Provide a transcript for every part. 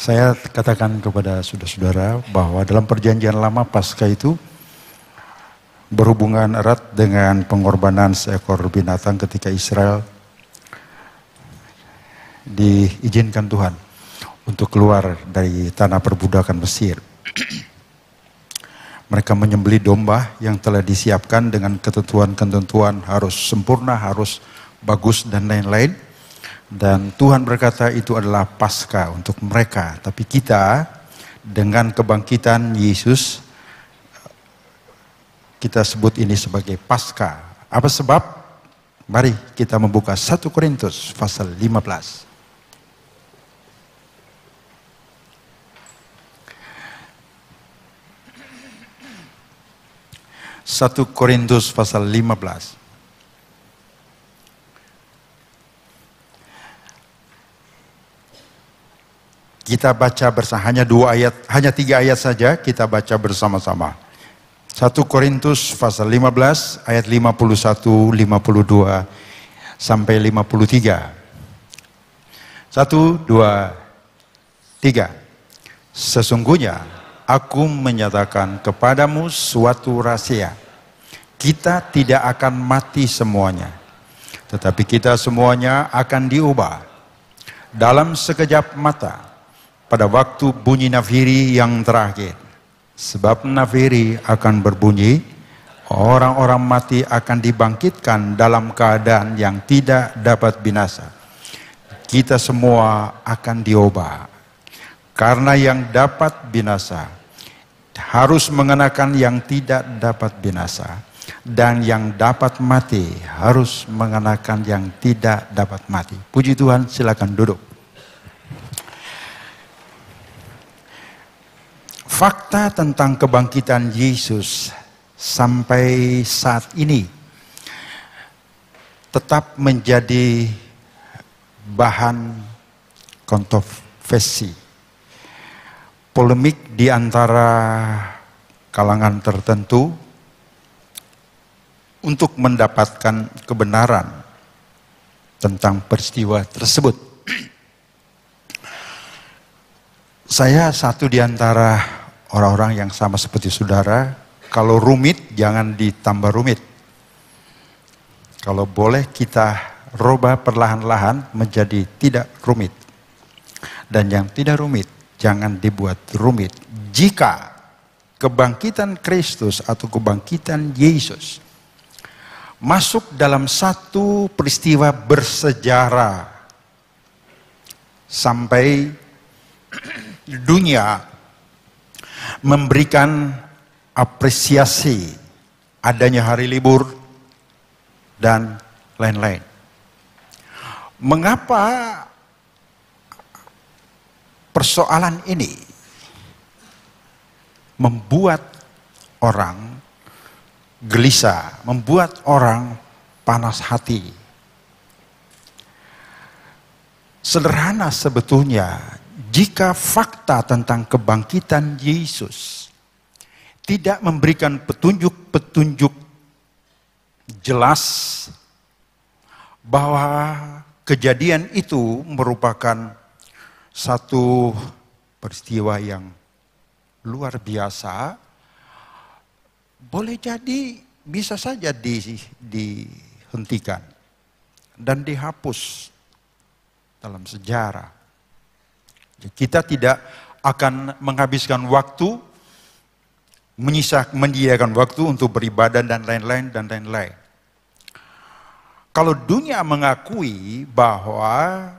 Saya katakan kepada saudara-saudara bahwa dalam perjanjian lama Paskah itu berhubungan erat dengan pengorbanan seekor binatang ketika Israel diizinkan Tuhan untuk keluar dari tanah perbudakan Mesir. Mereka menyembelih domba yang telah disiapkan dengan ketentuan-ketentuan harus sempurna, harus bagus dan lain-lain. Dan Tuhan berkata itu adalah Paskah untuk mereka. Tapi kita dengan kebangkitan Yesus, kita sebut ini sebagai Paskah. Apa sebab? Mari kita membuka 1 Korintus pasal 15. 1 Korintus pasal 15. Kita baca bersama, hanya 3 ayat saja kita baca bersama-sama. 1 Korintus pasal 15 ayat 51, 52 sampai 53. 1, 2, 3. Sesungguhnya aku menyatakan kepadamu suatu rahasia. Kita tidak akan mati semuanya, tetapi kita semuanya akan diubah dalam sekejap mata, pada waktu bunyi nafiri yang terakhir. Sebab nafiri akan berbunyi, orang-orang mati akan dibangkitkan dalam keadaan yang tidak dapat binasa. Kita semua akan diubah. Karena yang dapat binasa harus mengenakan yang tidak dapat binasa, dan yang dapat mati harus mengenakan yang tidak dapat mati. Puji Tuhan, silakan duduk. Fakta tentang kebangkitan Yesus sampai saat ini tetap menjadi bahan kontroversi, polemik di antara kalangan tertentu untuk mendapatkan kebenaran tentang peristiwa tersebut. Saya satu di antara orang-orang yang sama seperti saudara, kalau rumit jangan ditambah rumit. Kalau boleh kita rubah perlahan-lahan menjadi tidak rumit. Dan yang tidak rumit jangan dibuat rumit. Jika kebangkitan Kristus atau kebangkitan Yesus masuk dalam satu peristiwa bersejarah sampai dunia memberikan apresiasi adanya hari libur dan lain-lain. Mengapa persoalan ini membuat orang gelisah, membuat orang panas hati? Sederhana sebetulnya. Jika fakta tentang kebangkitan Yesus tidak memberikan petunjuk-petunjuk jelas bahwa kejadian itu merupakan satu peristiwa yang luar biasa, boleh jadi bisa saja dihentikan dan dihapus dalam sejarah. Kita tidak akan menghabiskan waktu, menyediakan waktu untuk beribadah dan lain-lain dan lain-lain. Kalau dunia mengakui bahwa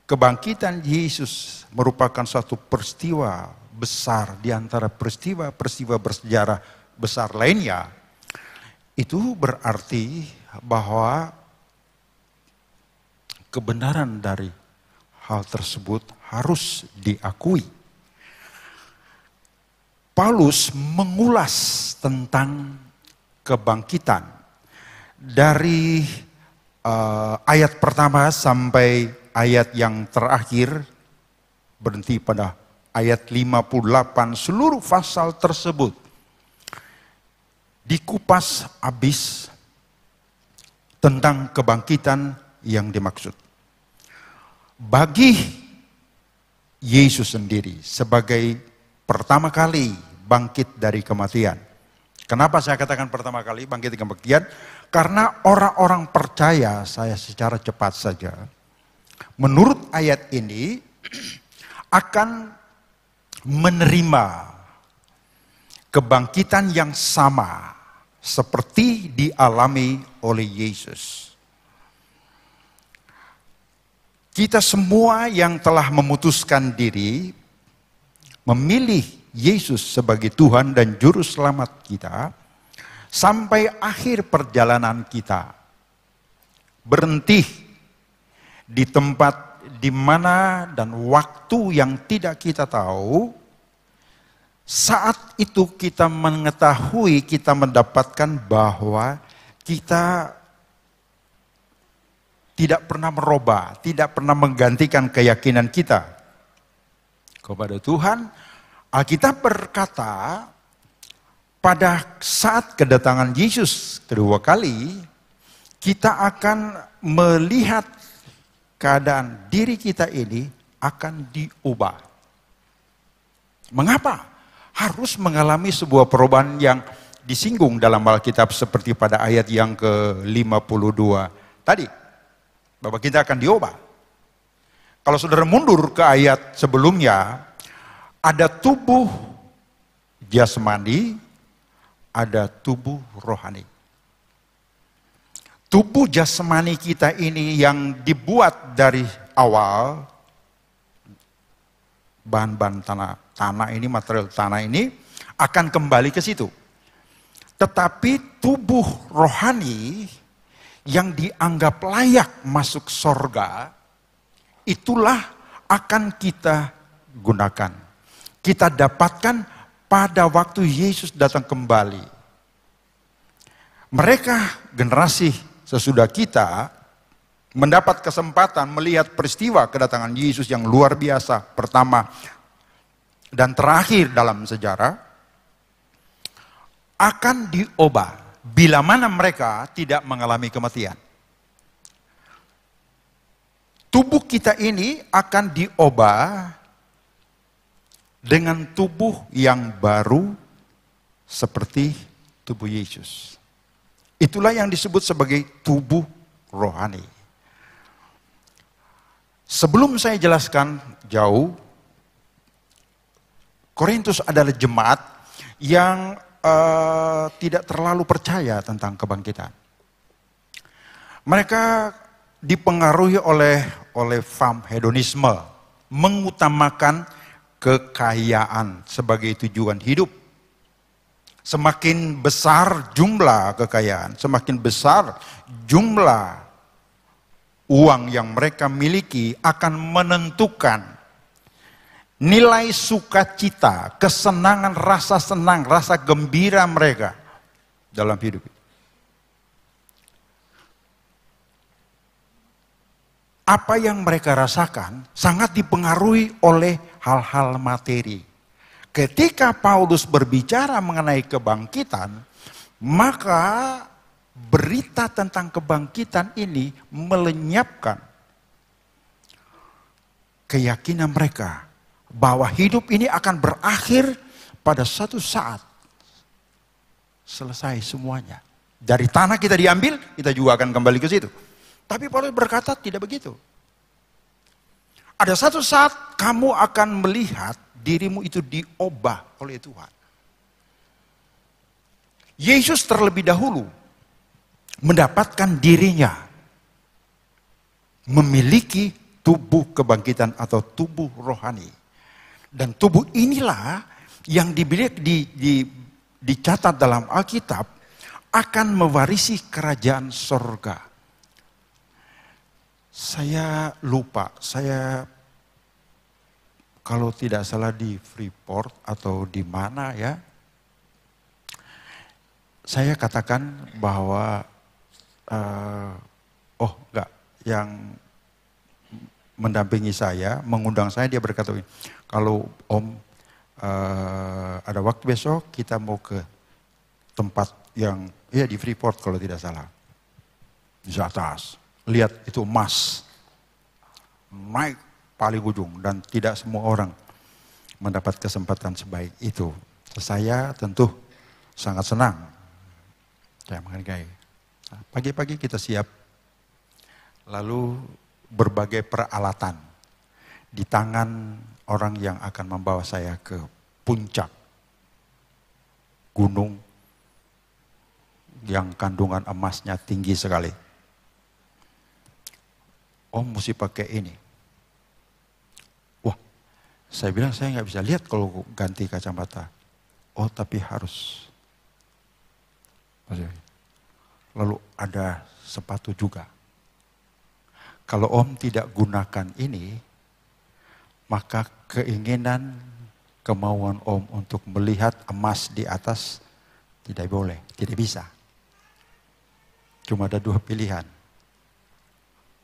kebangkitan Yesus merupakan suatu peristiwa besar di antara peristiwa-peristiwa bersejarah besar lainnya, itu berarti bahwa kebenaran dari hal tersebut harus diakui. Paulus mengulas tentang kebangkitan dari ayat pertama sampai ayat yang terakhir, berhenti pada ayat 58. Seluruh pasal tersebut dikupas habis tentang kebangkitan yang dimaksud. Bagi Yesus sendiri sebagai pertama kali bangkit dari kematian. Kenapa saya katakan pertama kali bangkit dari kematian? Karena orang-orang percaya, saya secara cepat saja, menurut ayat ini akan menerima kebangkitan yang sama seperti dialami oleh Yesus. Kita semua yang telah memutuskan diri memilih Yesus sebagai Tuhan dan Juru Selamat kita, sampai akhir perjalanan kita berhenti di tempat di mana dan waktu yang tidak kita tahu. Saat itu kita mengetahui, kita mendapatkan bahwa kita tidak pernah merubah, tidak pernah menggantikan keyakinan kita kepada Tuhan. Alkitab berkata, pada saat kedatangan Yesus kedua kali, kita akan melihat keadaan diri kita ini akan diubah. Mengapa? Harus mengalami sebuah perubahan yang disinggung dalam Alkitab seperti pada ayat yang ke-52 tadi. Bahwa kita akan diubah. Kalau saudara mundur ke ayat sebelumnya, ada tubuh jasmani, ada tubuh rohani. Tubuh jasmani kita ini yang dibuat dari awal, bahan-bahan tanah ini, material tanah ini, akan kembali ke situ. Tetapi tubuh rohani yang dianggap layak masuk sorga, itulah akan kita gunakan. Kita dapatkan pada waktu Yesus datang kembali. Mereka generasi sesudah kita mendapat kesempatan melihat peristiwa kedatangan Yesus yang luar biasa pertama dan terakhir dalam sejarah, akan diubah bila mana mereka tidak mengalami kematian. Tubuh kita ini akan diubah dengan tubuh yang baru seperti tubuh Yesus. Itulah yang disebut sebagai tubuh rohani. Sebelum saya jelaskan jauh, Korintus adalah jemaat yang tidak terlalu percaya tentang kebangkitan. Mereka dipengaruhi oleh fam hedonisme, mengutamakan kekayaan sebagai tujuan hidup. Semakin besar jumlah kekayaan, semakin besar jumlah uang yang mereka miliki akan menentukan nilai sukacita, kesenangan, rasa senang, rasa gembira mereka dalam hidup. Apa yang mereka rasakan sangat dipengaruhi oleh hal-hal materi. Ketika Paulus berbicara mengenai kebangkitan, maka berita tentang kebangkitan ini melenyapkan keyakinan mereka bahwa hidup ini akan berakhir pada suatu saat. Selesai semuanya. Dari tanah kita diambil, kita juga akan kembali ke situ. Tapi Paulus berkata tidak begitu. Ada satu saat kamu akan melihat dirimu itu diubah oleh Tuhan. Yesus terlebih dahulu mendapatkan dirinya memiliki tubuh kebangkitan atau tubuh rohani. Dan tubuh inilah yang dicatat dalam Alkitab akan mewarisi kerajaan sorga. Saya lupa, saya kalau tidak salah di Freeport atau di mana ya, saya katakan bahwa, yang mendampingi saya, mengundang saya, dia berkata, kalau Om ada waktu besok kita mau ke tempat yang di Freeport kalau tidak salah, di atas, lihat itu emas naik paling ujung dan tidak semua orang mendapat kesempatan sebaik itu. Saya tentu sangat senang. Saya menghargai. Nah, pagi-pagi kita siap. Lalu berbagai peralatan di tangan orang yang akan membawa saya ke puncak gunung yang kandungan emasnya tinggi sekali. Om mesti pakai ini. Wah, saya bilang saya nggak bisa lihat kalau ganti kacamata. Oh, tapi harus. Lalu ada sepatu juga. Kalau Om tidak gunakan ini, maka keinginan, kemauan Om untuk melihat emas di atas tidak boleh, tidak bisa. Cuma ada dua pilihan.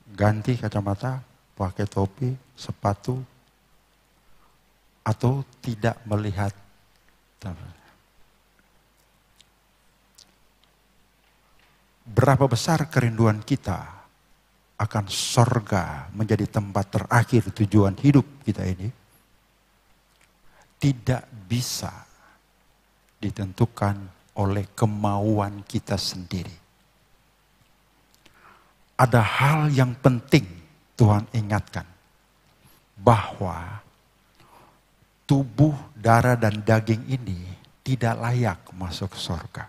Ganti kacamata, pakai topi, sepatu, atau tidak melihat. Berapa besar kerinduan kita akan sorga menjadi tempat terakhir tujuan hidup kita ini, tidak bisa ditentukan oleh kemauan kita sendiri. Ada hal yang penting Tuhan ingatkan, bahwa tubuh, darah, dan daging ini tidak layak masuk sorga.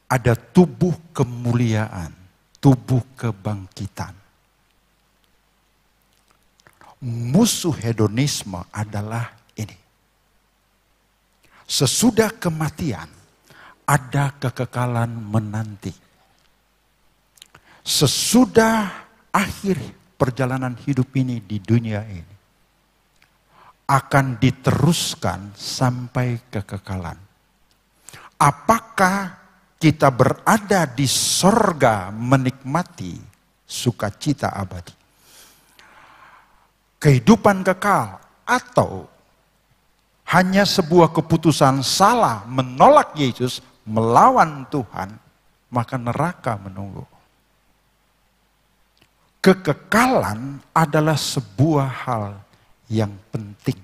Ada tubuh kemuliaan, tubuh kebangkitan. Musuh hedonisme adalah ini. Sesudah kematian, ada kekekalan menanti. Sesudah akhir perjalanan hidup ini di dunia ini, akan diteruskan sampai kekekalan. Apakah kita berada di sorga menikmati sukacita abadi, kehidupan kekal, atau hanya sebuah keputusan salah menolak Yesus, melawan Tuhan, maka neraka menunggu. Kekekalan adalah sebuah hal yang penting.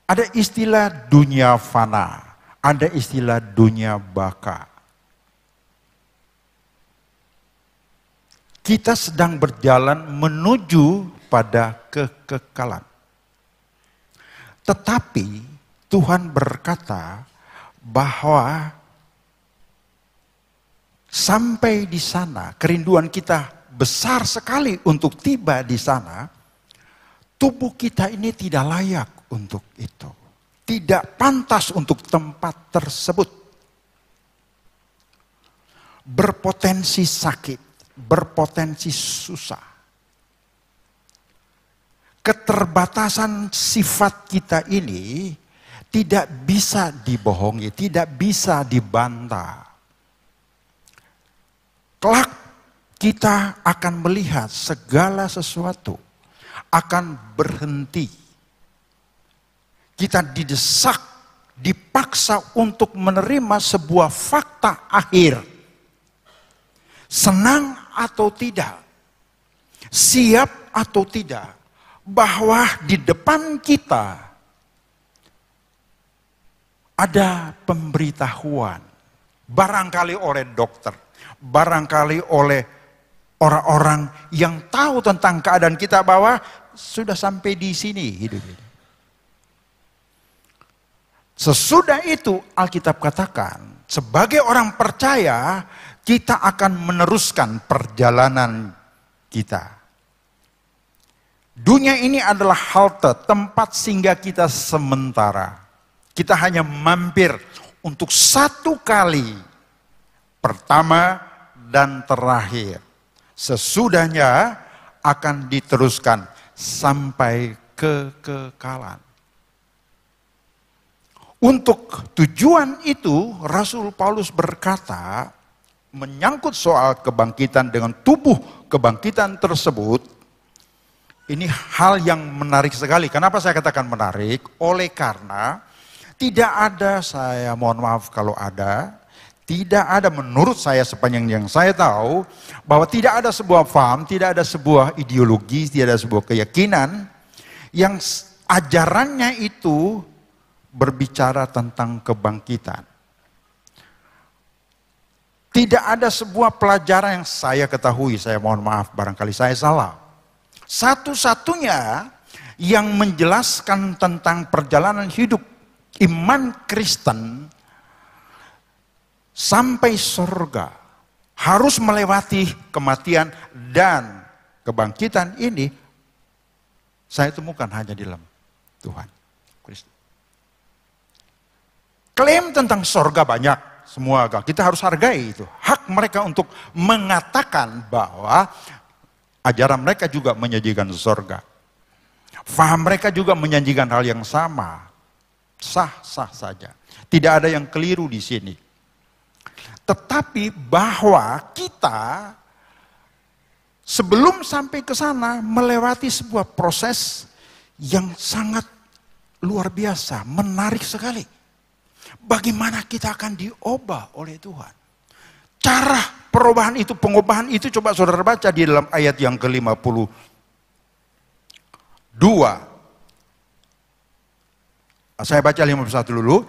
Ada istilah dunia fana. Ada istilah dunia baka. Kita sedang berjalan menuju pada kekekalan. Tetapi Tuhan berkata bahwa sampai di sana, kerinduan kita besar sekali untuk tiba di sana. Tubuh kita ini tidak layak untuk itu. Tidak pantas untuk tempat tersebut. Berpotensi sakit, berpotensi susah. Keterbatasan sifat kita ini tidak bisa dibohongi, tidak bisa dibantah. Kelak kita akan melihat segala sesuatu akan berhenti. Kita didesak, dipaksa untuk menerima sebuah fakta akhir. Senang atau tidak, siap atau tidak, bahwa di depan kita ada pemberitahuan. Barangkali oleh dokter, barangkali oleh orang-orang yang tahu tentang keadaan kita bahwa sudah sampai di sini hidup ini. Sesudah itu Alkitab katakan, sebagai orang percaya kita akan meneruskan perjalanan kita. Dunia ini adalah halte, tempat singgah kita sementara. Kita hanya mampir untuk satu kali, pertama dan terakhir. Sesudahnya akan diteruskan sampai kekekalan. Untuk tujuan itu, Rasul Paulus berkata, menyangkut soal kebangkitan dengan tubuh kebangkitan tersebut, ini hal yang menarik sekali. Kenapa saya katakan menarik? Oleh karena tidak ada, saya mohon maaf kalau ada, Tidak ada, menurut saya sepanjang yang saya tahu, bahwa tidak ada sebuah paham, tidak ada sebuah ideologi, tidak ada sebuah keyakinan yang ajarannya itu berbicara tentang kebangkitan. Tidak ada sebuah pelajaran yang saya ketahui, saya mohon maaf barangkali saya salah. Satu-satunya yang menjelaskan tentang perjalanan hidup iman Kristen sampai surga harus melewati kematian dan kebangkitan ini saya temukan hanya di dalam Tuhan Kristus. Klaim tentang surga banyak, semua agama kita harus hargai itu. Hak mereka untuk mengatakan bahwa ajaran mereka juga menyajikan surga. Faham mereka juga menjanjikan hal yang sama. Sah-sah saja. Tidak ada yang keliru di sini. Tetapi bahwa kita sebelum sampai ke sana melewati sebuah proses yang sangat luar biasa, menarik sekali. Bagaimana kita akan diubah oleh Tuhan. Cara perubahan itu, pengubahan itu coba saudara baca di dalam ayat yang ke-52. Saya baca 51 dulu.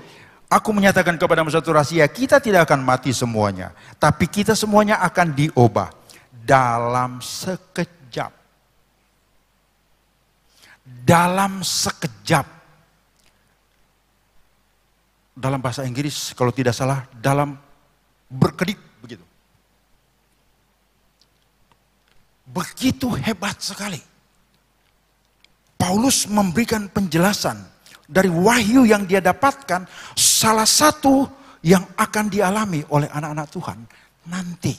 Aku menyatakan kepadamu satu rahasia, kita tidak akan mati semuanya. Tapi kita semuanya akan diubah dalam sekejap. Dalam sekejap. Dalam bahasa Inggris kalau tidak salah, dalam berkedip begitu. Begitu hebat sekali. Paulus memberikan penjelasan dari wahyu yang dia dapatkan, salah satu yang akan dialami oleh anak-anak Tuhan nanti.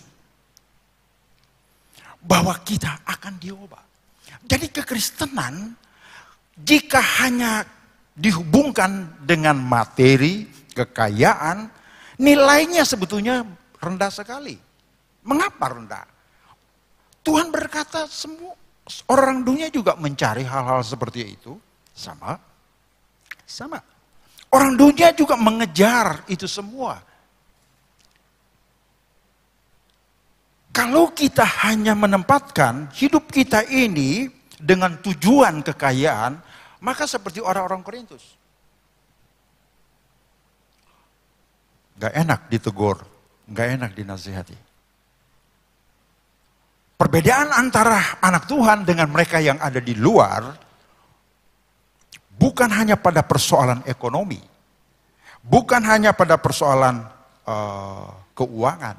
Bahwa kita akan diubah. Jadi kekristenan, jika hanya dihubungkan dengan materi, kekayaan, nilainya sebetulnya rendah sekali. Mengapa rendah? Tuhan berkata semua orang dunia juga mencari hal-hal seperti itu. Sama. Orang dunia juga mengejar itu semua. Kalau kita hanya menempatkan hidup kita ini dengan tujuan kekayaan, maka seperti orang-orang Korintus. Gak enak ditegur, gak enak dinasihati. Perbedaan antara anak Tuhan dengan mereka yang ada di luar, bukan hanya pada persoalan ekonomi, bukan hanya pada persoalan keuangan.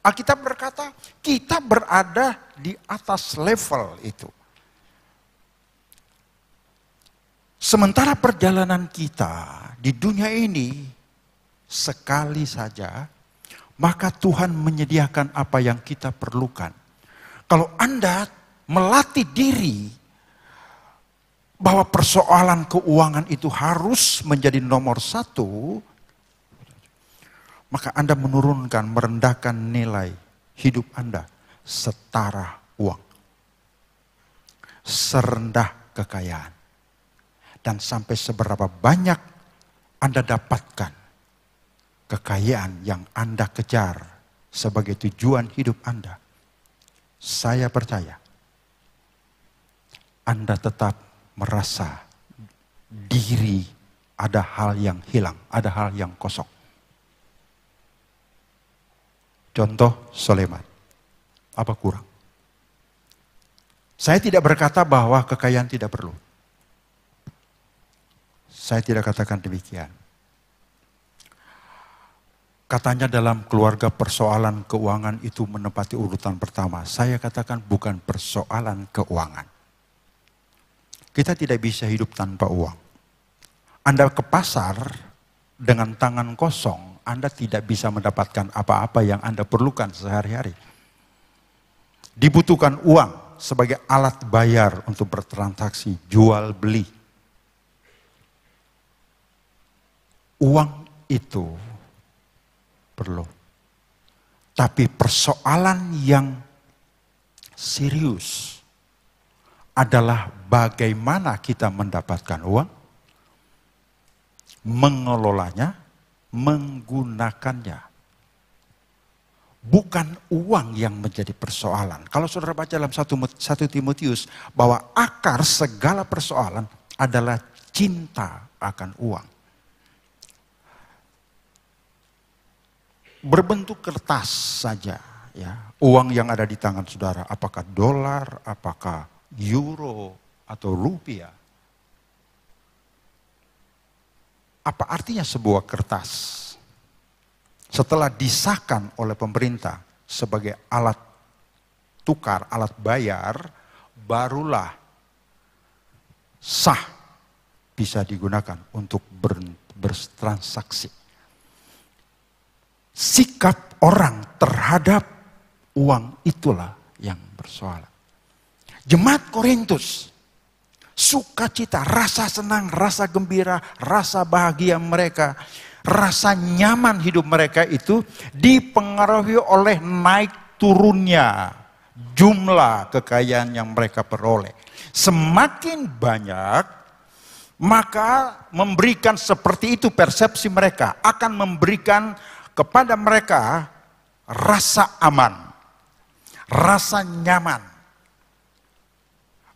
Alkitab berkata, kita berada di atas level itu. Sementara perjalanan kita di dunia ini sekali saja, maka Tuhan menyediakan apa yang kita perlukan. Kalau Anda melatih diri bahwa persoalan keuangan itu harus menjadi nomor satu, maka Anda menurunkan, merendahkan nilai hidup Anda setara uang. Serendah kekayaan. Dan sampai seberapa banyak Anda dapatkan kekayaan yang Anda kejar sebagai tujuan hidup Anda. Saya percaya Anda tetap merasa diri ada hal yang hilang, ada hal yang kosong. Contoh Soleman, apa kurang? Saya tidak berkata bahwa kekayaan tidak perlu. Saya tidak katakan demikian. Katanya dalam keluarga persoalan keuangan itu menempati urutan pertama. Saya katakan bukan persoalan keuangan. Kita tidak bisa hidup tanpa uang. Anda ke pasar dengan tangan kosong, Anda tidak bisa mendapatkan apa-apa yang Anda perlukan sehari-hari. Dibutuhkan uang sebagai alat bayar untuk bertransaksi, jual beli. Uang itu perlu. Tapi persoalan yang serius adalah bagaimana kita mendapatkan uang, mengelolanya, menggunakannya. Bukan uang yang menjadi persoalan. Kalau saudara baca dalam 1 Timotius, bahwa akar segala persoalan adalah cinta akan uang. Berbentuk kertas saja, ya. Uang yang ada di tangan saudara, apakah dolar, apakah euro, atau rupiah. Apa artinya sebuah kertas? Setelah disahkan oleh pemerintah sebagai alat tukar, alat bayar, barulah sah bisa digunakan untuk bertransaksi. Sikap orang terhadap uang itulah yang bersoalan. Jemaat Korintus, sukacita, rasa senang, rasa gembira, rasa bahagia mereka, rasa nyaman hidup mereka itu dipengaruhi oleh naik turunnya jumlah kekayaan yang mereka peroleh. Semakin banyak, maka memberikan seperti itu persepsi mereka, akan memberikan kepada mereka rasa aman, rasa nyaman.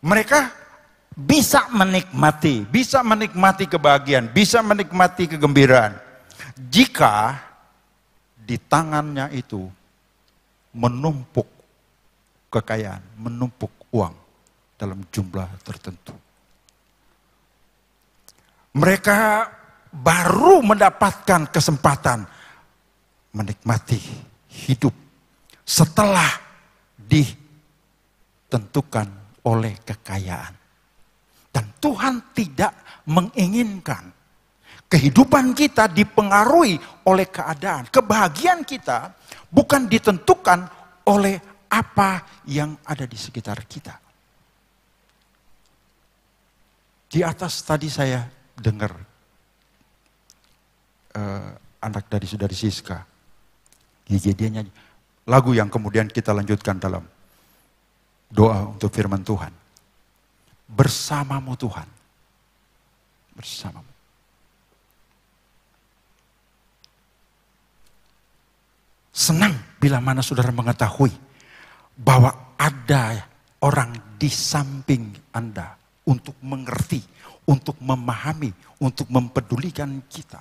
Mereka bisa menikmati kebahagiaan, bisa menikmati kegembiraan. Jika di tangannya itu menumpuk kekayaan, menumpuk uang dalam jumlah tertentu. Mereka baru mendapatkan kesempatan menikmati hidup setelah ditentukan oleh kekayaan. Dan Tuhan tidak menginginkan kehidupan kita dipengaruhi oleh keadaan. Kebahagiaan kita bukan ditentukan oleh apa yang ada di sekitar kita. Di atas tadi saya dengar anak dari saudari Siska, Gigi, dia nyanyi lagu yang kemudian kita lanjutkan dalam doa untuk firman Tuhan. Bersamamu Tuhan, bersamamu. Senang bila mana saudara mengetahui bahwa ada orang di samping Anda untuk mengerti, untuk memahami, untuk mempedulikan kita.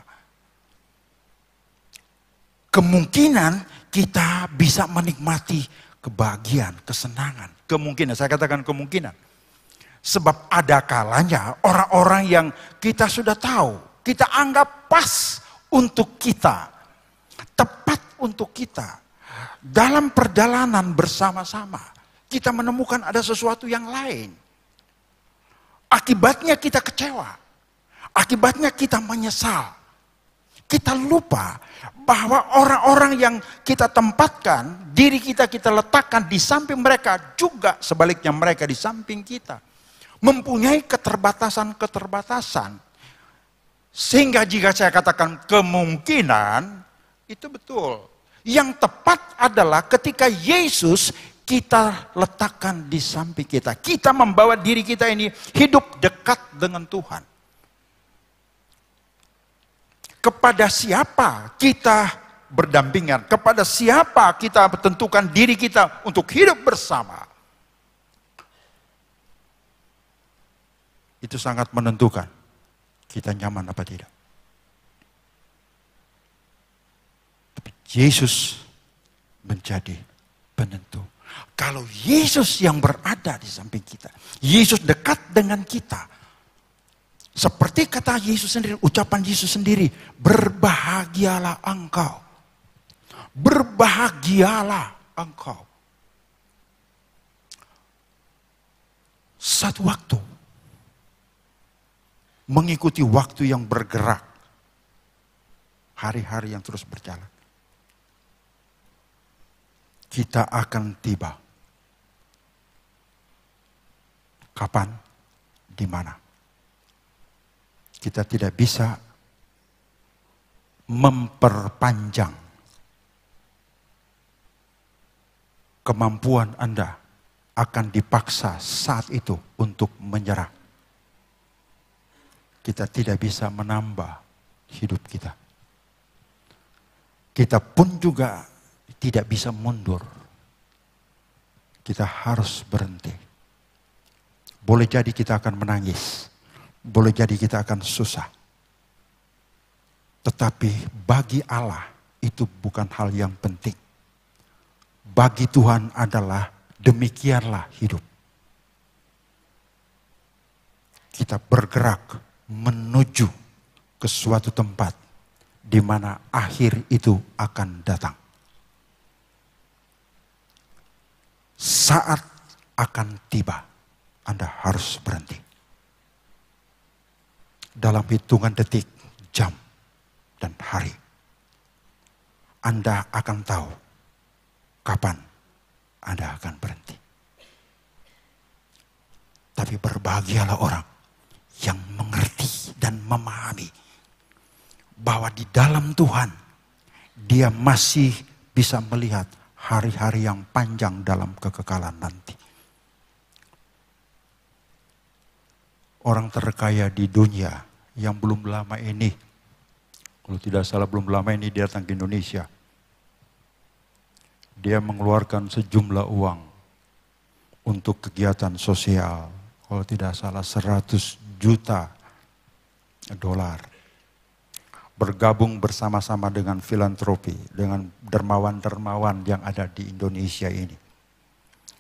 Kemungkinan kita bisa menikmati kebahagiaan, kesenangan. Kemungkinan, saya katakan kemungkinan. Sebab ada kalanya orang-orang yang kita sudah tahu, kita anggap pas untuk kita, tepat untuk kita. Dalam perjalanan bersama-sama, kita menemukan ada sesuatu yang lain. Akibatnya kita kecewa. Akibatnya kita menyesal. Kita lupa bahwa orang-orang yang kita tempatkan, diri kita letakkan di samping mereka, juga sebaliknya mereka di samping kita. Mempunyai keterbatasan-keterbatasan. Sehingga jika saya katakan kemungkinan, itu betul. Yang tepat adalah ketika Yesus kita letakkan di samping kita. Kita membawa diri kita ini hidup dekat dengan Tuhan. Kepada siapa kita berdampingan? Kepada siapa kita tentukan diri kita untuk hidup bersama? Itu sangat menentukan kita nyaman apa tidak. Yesus menjadi penentu. Kalau Yesus yang berada di samping kita, Yesus dekat dengan kita. Seperti kata Yesus sendiri, ucapan Yesus sendiri, berbahagialah engkau. Berbahagialah engkau. Satu waktu, mengikuti waktu yang bergerak, hari-hari yang terus berjalan, kita akan tiba. Kapan? Di mana? Kita tidak bisa memperpanjang kemampuan Anda akan dipaksa saat itu untuk menyerah. Kita tidak bisa menambah hidup kita. Kita pun juga tidak bisa mundur. Kita harus berhenti. Boleh jadi kita akan menangis. Boleh jadi kita akan susah. Tetapi bagi Allah itu bukan hal yang penting. Bagi Tuhan adalah demikianlah hidup. Kita bergerak menuju ke suatu tempat di mana akhir itu akan datang. Saat akan tiba, Anda harus berhenti. Dalam hitungan detik, jam, dan hari, Anda akan tahu kapan Anda akan berhenti. Tapi berbahagialah orang yang mengerti dan memahami bahwa di dalam Tuhan dia masih bisa melihat hari-hari yang panjang dalam kekekalan nanti. Orang terkaya di dunia yang belum lama ini, kalau tidak salah belum lama ini dia datang ke Indonesia. Dia mengeluarkan sejumlah uang untuk kegiatan sosial. Kalau tidak salah 100 juta dolar. Bergabung bersama-sama dengan filantropi, dengan dermawan-dermawan yang ada di Indonesia ini.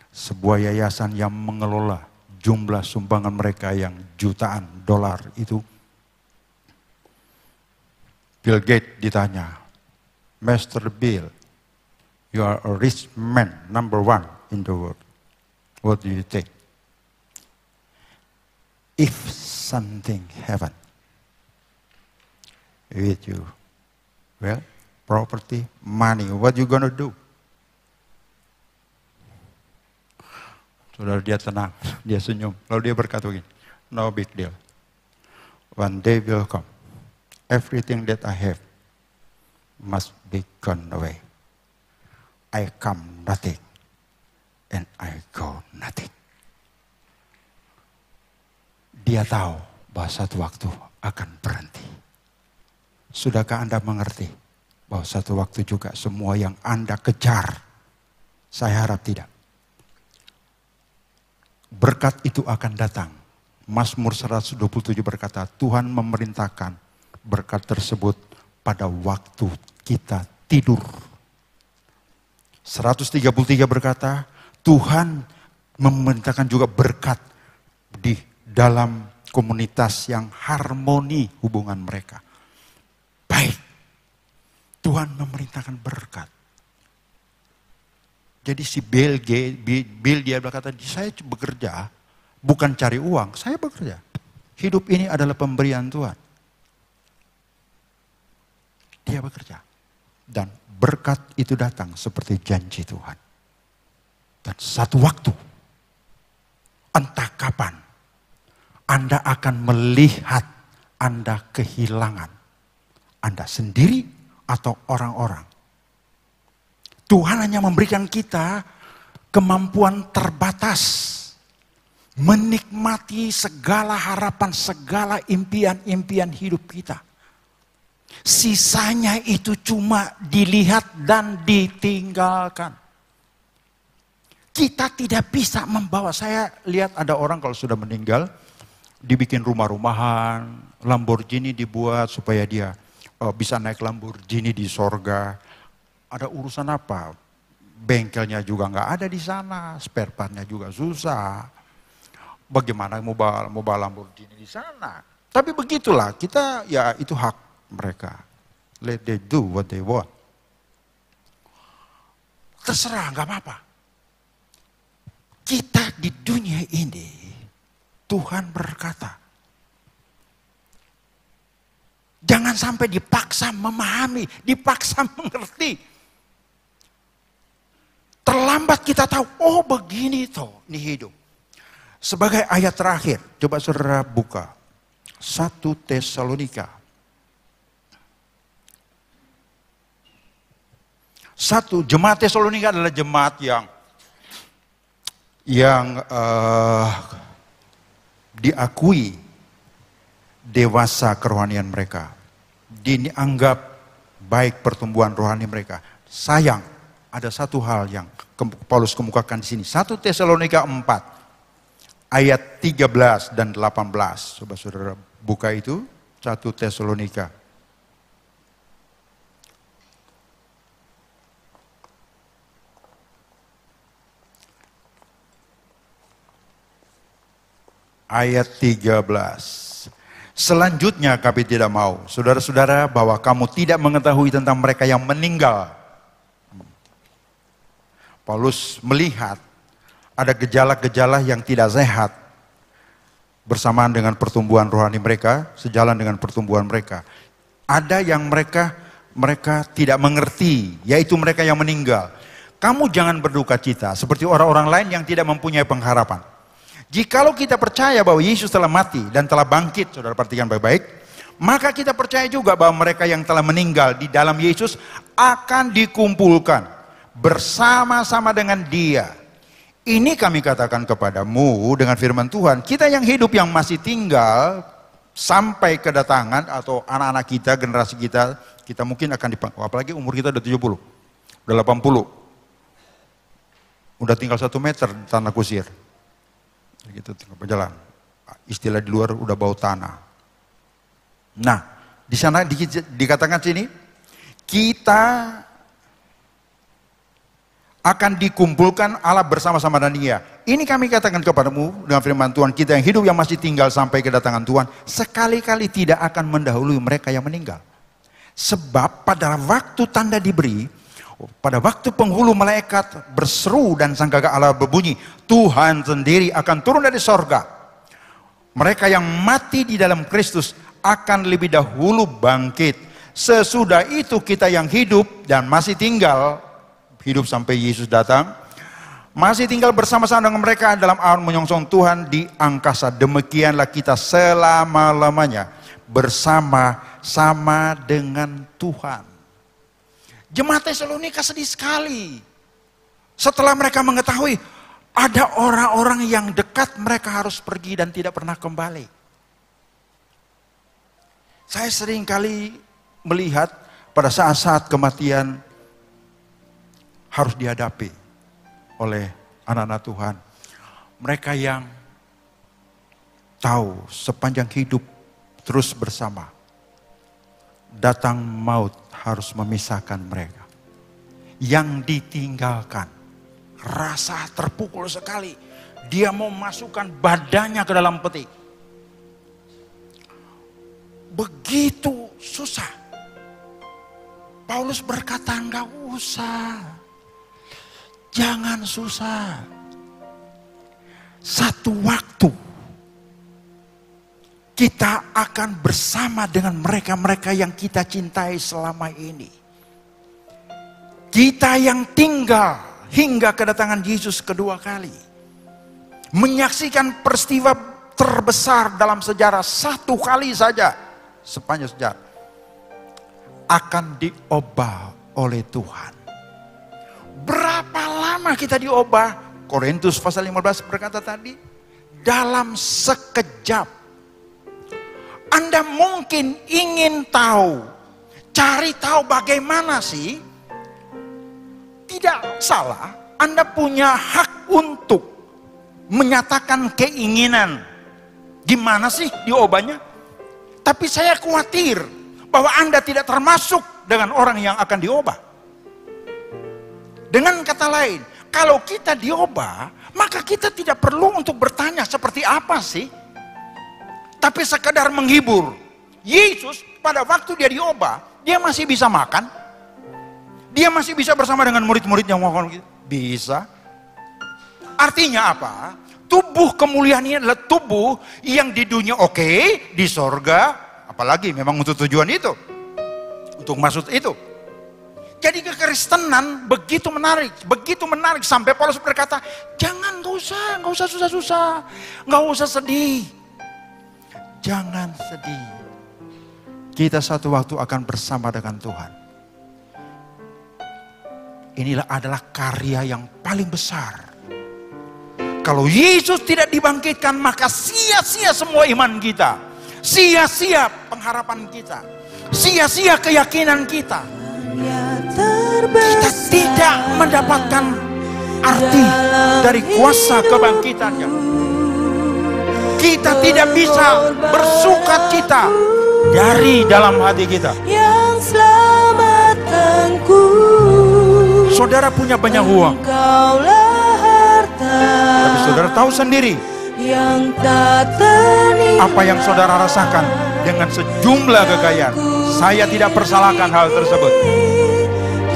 Sebuah yayasan yang mengelola jumlah sumbangan mereka yang jutaan dolar itu. Bill Gates ditanya, Mr. Bill, you are a rich man, number one in the world. What do you think? If something happen with you, well, property, money, what you gonna do? Saudara, dia tenang, dia senyum. Lalu dia berkata begini, no big deal. One day will come. Everything that I have must be gone away. I come nothing and I go nothing. Dia tahu bahwa satu waktu akan berhenti. Sudahkah Anda mengerti bahwa satu waktu juga semua yang Anda kejar, saya harap tidak. Berkat itu akan datang. Mazmur 127 berkata, Tuhan memerintahkan berkat tersebut pada waktu kita tidur. 133 berkata, Tuhan memerintahkan juga berkat di dalam komunitas yang harmoni hubungan mereka. Baik, Tuhan memerintahkan berkat. Jadi si Bill dia berkata, saya bekerja bukan cari uang, saya bekerja. Hidup ini adalah pemberian Tuhan. Dia bekerja. Dan berkat itu datang seperti janji Tuhan. Dan satu waktu, entah kapan, Anda akan melihat Anda kehilangan. Anda sendiri atau orang-orang. Tuhan hanya memberikan kita kemampuan terbatas. Menikmati segala harapan, segala impian-impian hidup kita. Sisanya itu cuma dilihat dan ditinggalkan. Kita tidak bisa membawa. Saya lihat ada orang kalau sudah meninggal, dibikin rumah-rumahan, Lamborghini dibuat supaya dia bisa naik Lamborghini di sorga. Ada urusan apa? Bengkelnya juga nggak ada di sana, spare partnya juga susah. Bagaimana mau bawa Lamborghini di sana? Tapi begitulah, kita ya itu hak mereka. Let they do what they want. Terserah, nggak apa-apa. Kita di dunia ini, Tuhan berkata, jangan sampai dipaksa memahami, dipaksa mengerti. Terlambat kita tahu, oh begini toh, ini hidup. Sebagai ayat terakhir, coba saudara buka. 1 Tesalonika. 1, jemaat Tesalonika adalah jemaat yang diakui dewasa kerohanian mereka. Dianggap baik pertumbuhan rohani mereka. Sayang, ada satu hal yang Paulus kemukakan di sini. 1 Tesalonika 4 ayat 13 dan 18. Coba saudara buka itu, 1 Tesalonika. Ayat 13. Selanjutnya kami tidak mau, saudara-saudara, bahwa kamu tidak mengetahui tentang mereka yang meninggal. Paulus melihat ada gejala-gejala yang tidak sehat bersamaan dengan pertumbuhan rohani mereka, sejalan dengan pertumbuhan mereka. Ada yang mereka tidak mengerti, yaitu mereka yang meninggal. Kamu jangan berduka cita seperti orang-orang lain yang tidak mempunyai pengharapan. Jikalau kita percaya bahwa Yesus telah mati dan telah bangkit, saudara perhatikan baik-baik, maka kita percaya juga bahwa mereka yang telah meninggal di dalam Yesus akan dikumpulkan bersama-sama dengan Dia. Ini kami katakan kepadamu dengan firman Tuhan, kita yang hidup yang masih tinggal sampai kedatangan atau anak-anak kita, generasi kita, kita mungkin akan dipanggil, apalagi umur kita udah 70, udah 80, udah tinggal 1 meter di tanah kusir. Gitu tinggal berjalan. Istilah di luar udah bau tanah. Nah, di sana dikatakan sini kita akan dikumpulkan Allah bersama-sama dengan Dia. Ini kami katakan kepadamu dengan firman Tuhan, kita yang hidup yang masih tinggal sampai kedatangan Tuhan sekali-kali tidak akan mendahului mereka yang meninggal. Sebab pada waktu tanda diberi, pada waktu penghulu malaikat berseru dan sanggaga Allah berbunyi, Tuhan sendiri akan turun dari sorga. Mereka yang mati di dalam Kristus akan lebih dahulu bangkit. Sesudah itu kita yang hidup dan masih tinggal, hidup sampai Yesus datang, masih tinggal bersama-sama dengan mereka dalam awan menyongsong Tuhan di angkasa. Demikianlah kita selama-lamanya bersama-sama dengan Tuhan. Jemaat Tesalonika sedih sekali. Setelah mereka mengetahui ada orang-orang yang dekat mereka harus pergi dan tidak pernah kembali. Saya sering kali melihat pada saat-saat kematian harus dihadapi oleh anak-anak Tuhan. Mereka yang tahu sepanjang hidup terus bersama. Datang maut harus memisahkan mereka. Yang ditinggalkan, rasa terpukul sekali. Dia mau masukkan badannya ke dalam peti. Begitu susah. Paulus berkata, enggak usah. Jangan susah. Satu waktu kita akan bersama dengan mereka-mereka yang kita cintai selama ini. Kita yang tinggal hingga kedatangan Yesus kedua kali. Menyaksikan peristiwa terbesar dalam sejarah satu kali saja. Sepanjang sejarah. Akan diubah oleh Tuhan. Berapa lama kita diubah? Korintus pasal 15 berkata tadi. Dalam sekejap. Anda mungkin ingin tahu, cari tahu bagaimana sih? Tidak salah, Anda punya hak untuk menyatakan keinginan. Gimana sih diubahnya? Tapi saya khawatir bahwa Anda tidak termasuk dengan orang yang akan diubah. Dengan kata lain, kalau kita diubah, maka kita tidak perlu untuk bertanya seperti apa sih? Tapi sekedar menghibur. Yesus pada waktu dia diubah, dia masih bisa makan. Dia masih bisa bersama dengan murid-muridnya makan gitu. Bisa. Artinya apa? Tubuh kemuliaan ini adalah tubuh yang di dunia oke, di sorga, apalagi memang untuk tujuan itu. Untuk maksud itu. Jadi kekristenan begitu menarik sampai Paulus berkata, jangan, nggak usah susah-susah, nggak usah sedih. Jangan sedih. Kita satu waktu akan bersama dengan Tuhan. Inilah adalah karya yang paling besar. Kalau Yesus tidak dibangkitkan, maka sia-sia semua iman kita. Sia-sia pengharapan kita. Sia-sia keyakinan kita. kita tidak mendapatkan arti dari kuasa kebangkitannya. Kita tidak bisa bersukacita dari dalam hati kita. Yang selamatkanku. Saudara punya banyak uang, Engkaulah harta tapi saudara tahu sendiri yang tak ternilai. apa yang saudara rasakan dengan sejumlah kekayaan. Saya tidak persalahkan hal tersebut.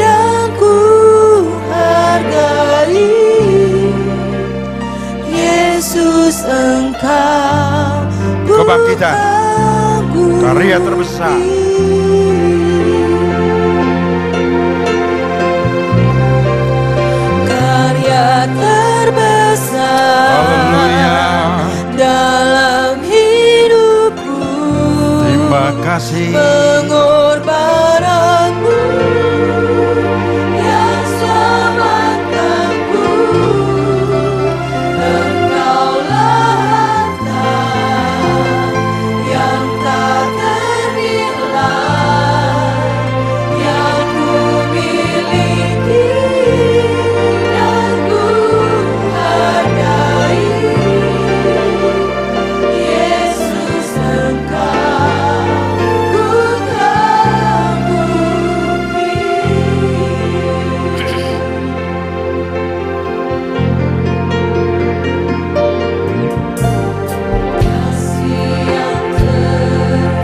Dan ku hargai Yesus, Engkau Kebangkitan, bukan karya terbesar. Karya terbesar Haleluya. dalam hidupku. Terima kasih. Pengorbananmu yang selamatkanku. Engkaulah harta yang tak ternilai yang ku miliki dan ku hargai. Yesus, Engkau bukan bukti. Kasih yang terindah,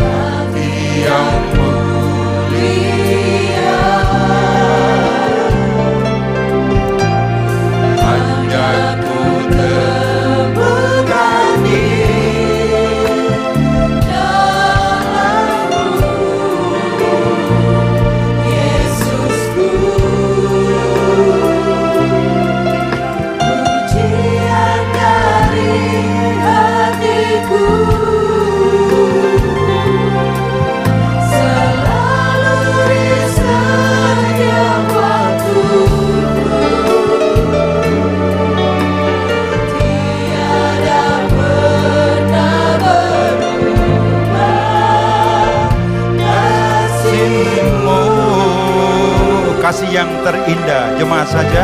hati yang mulia, hanya ku temukan di dalam-Mu, Yesusku. Pujian dari hatiku selalu di setiap waktu. Tiada pernah berubah kasih-Mu. Kasih yang terindah. Jemaat saja.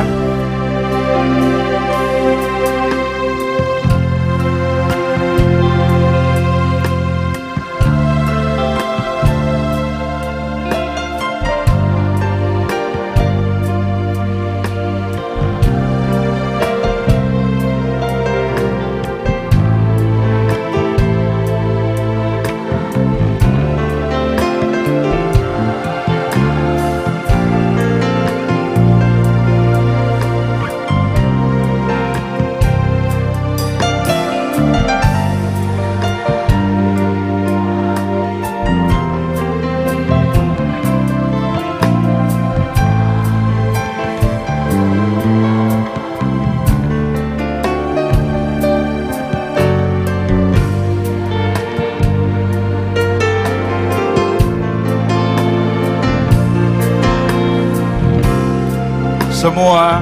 Semua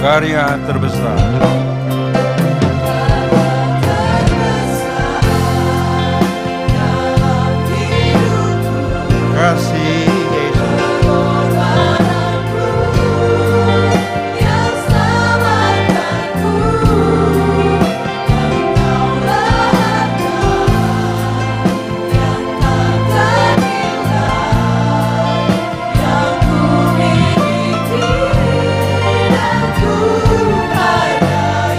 karya terbesar. Kasih Yesus. Yang selamatkanku. Engkaulah harta yang tak ternilai yang ku miliki dan ku hargai.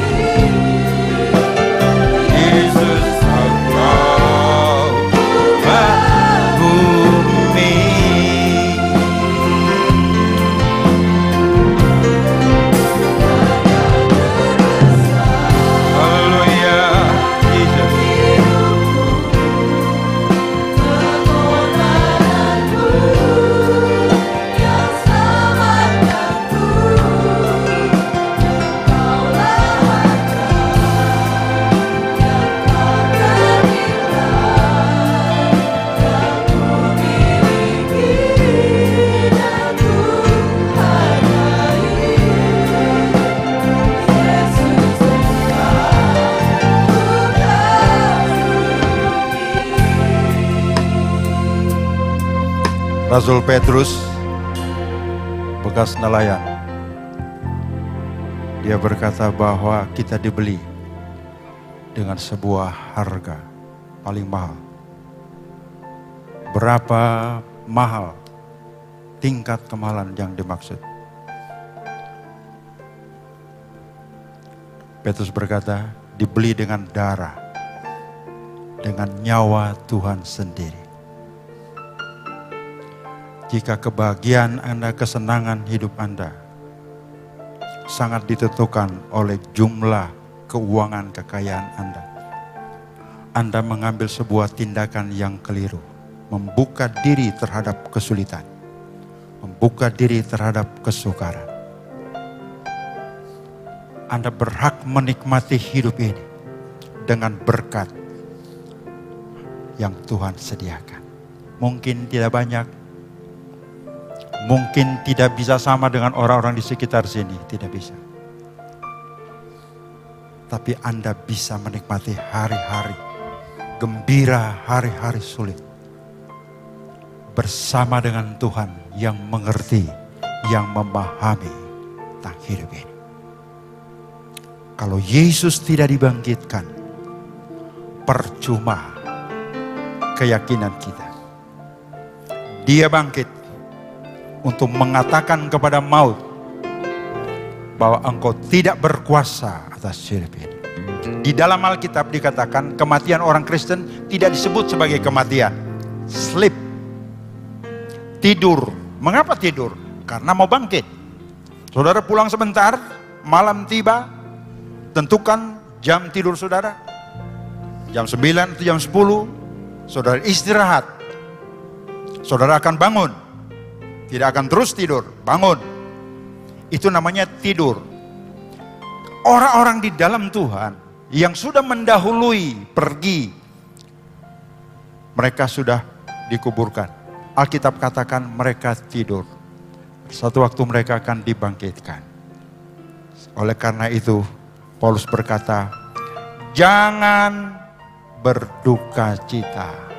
Rasul Petrus, bekas nelayan, dia berkata bahwa kita dibeli dengan sebuah harga paling mahal. Berapa mahal tingkat kemahalan yang dimaksud? Petrus berkata, dibeli dengan darah, dengan nyawa Tuhan sendiri. Jika kebahagiaan Anda, kesenangan hidup Anda sangat ditentukan oleh jumlah keuangan kekayaan Anda mengambil sebuah tindakan yang keliru, membuka diri terhadap kesulitan, membuka diri terhadap kesukaran. Anda berhak menikmati hidup ini dengan berkat yang Tuhan sediakan. Mungkin tidak banyak, mungkin tidak bisa sama dengan orang-orang di sekitar sini, tidak bisa. Tapi Anda bisa menikmati hari-hari gembira, hari-hari sulit bersama dengan Tuhan yang mengerti, yang memahami tentang hidup ini. Kalau Yesus tidak dibangkitkan, percuma keyakinan kita. Dia bangkit untuk mengatakan kepada maut bahwa engkau tidak berkuasa atas hidup ini. Di dalam Alkitab dikatakan kematian orang Kristen tidak disebut sebagai kematian. Sleep. Tidur. Mengapa tidur? Karena mau bangkit. Saudara pulang sebentar, malam tiba, tentukan jam tidur saudara. Jam 9 atau jam 10, saudara istirahat. Saudara akan bangun. Tidak akan terus tidur, bangun. Itu namanya tidur. Orang-orang di dalam Tuhan yang sudah mendahului pergi, mereka sudah dikuburkan. Alkitab katakan mereka tidur. Satu waktu mereka akan dibangkitkan. Oleh karena itu, Paulus berkata, jangan berduka cita.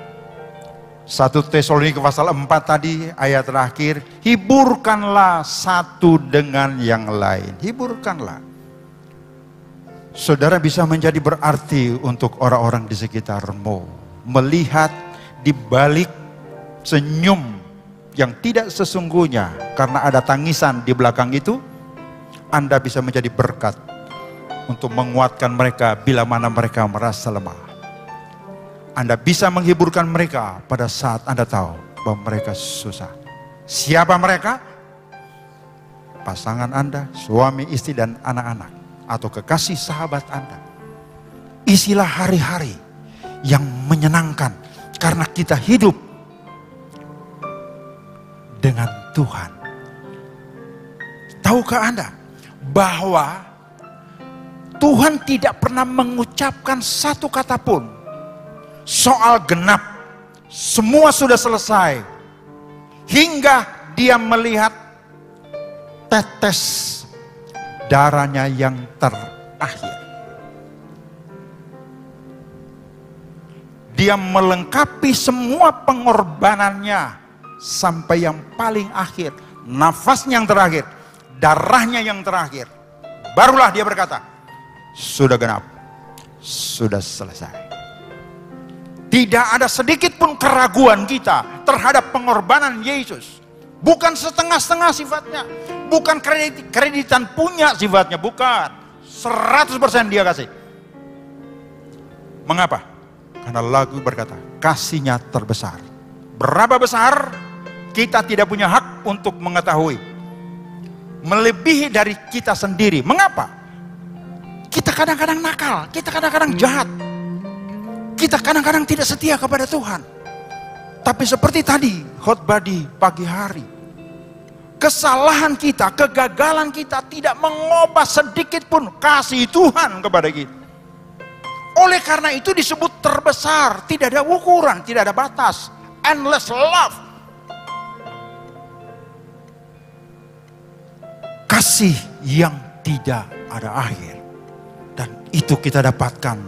1 Tesalonika pasal 4 tadi ayat terakhir, hiburkanlah satu dengan yang lain. Hiburkanlah. Saudara bisa menjadi berarti untuk orang-orang di sekitarmu. Melihat di balik senyum yang tidak sesungguhnya karena ada tangisan di belakang itu, Anda bisa menjadi berkat untuk menguatkan mereka bila mana mereka merasa lemah. Anda bisa menghiburkan mereka pada saat Anda tahu bahwa mereka susah. Siapa mereka? Pasangan Anda, suami, istri, dan anak-anak. Atau kekasih sahabat Anda. Isilah hari-hari yang menyenangkan. Karena kita hidup dengan Tuhan. Tahukah Anda bahwa Tuhan tidak pernah mengucapkan satu kata pun soal genap. Semua sudah selesai. Hingga dia melihat tetes darahnya yang terakhir. Dia melengkapi semua pengorbanannya sampai yang paling akhir. Nafasnya yang terakhir. Darahnya yang terakhir. Barulah dia berkata, sudah genap. Sudah selesai. Tidak ada sedikit pun keraguan kita terhadap pengorbanan Yesus. Bukan setengah-setengah sifatnya. Bukan kreditan punya sifatnya. Bukan. 100% dia kasih. Mengapa? Karena lagu berkata, kasihnya terbesar. Berapa besar? Kita tidak punya hak untuk mengetahui. Melebihi dari kita sendiri. Mengapa? Kita kadang-kadang nakal. Kita kadang-kadang jahat. Kita kadang-kadang tidak setia kepada Tuhan. Tapi seperti tadi khotbah di pagi hari, kesalahan kita, kegagalan kita tidak mengubah sedikit pun kasih Tuhan kepada kita. Oleh karena itu disebut terbesar, tidak ada ukuran, tidak ada batas. Endless love. Kasih yang tidak ada akhir. Dan itu kita dapatkan.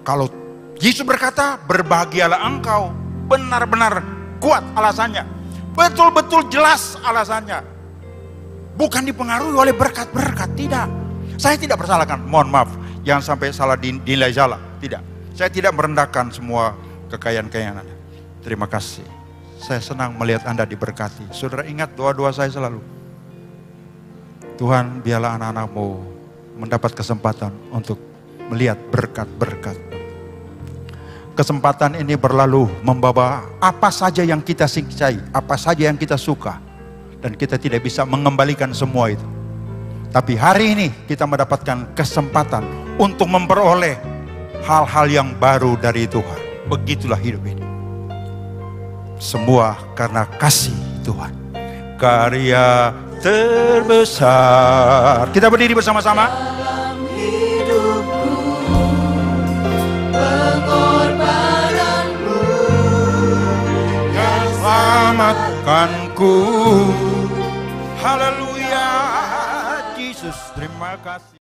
Kalau Yesus berkata, berbahagialah engkau, benar-benar kuat alasannya. Betul-betul jelas alasannya. Bukan dipengaruhi oleh berkat-berkat, tidak. Saya tidak bersalahkan, mohon maaf. Jangan sampai salah dinilai salah, tidak. Saya tidak merendahkan semua kekayaan-kekayaan Anda. Terima kasih. Saya senang melihat Anda diberkati. Saudara ingat doa-doa saya selalu. Tuhan, biarlah anak-anak-Mu mendapat kesempatan untuk melihat berkat-berkat. Kesempatan ini berlalu membawa apa saja yang kita cintai, apa saja yang kita suka. Dan kita tidak bisa mengembalikan semua itu. Tapi hari ini kita mendapatkan kesempatan untuk memperoleh hal-hal yang baru dari Tuhan. Begitulah hidup ini. Semua karena kasih Tuhan. Karya terbesar. Kita berdiri bersama-sama. Dalam hidupku, pengorbananmu yang Selamatkanku. Haleluya. Yesus, terima kasih.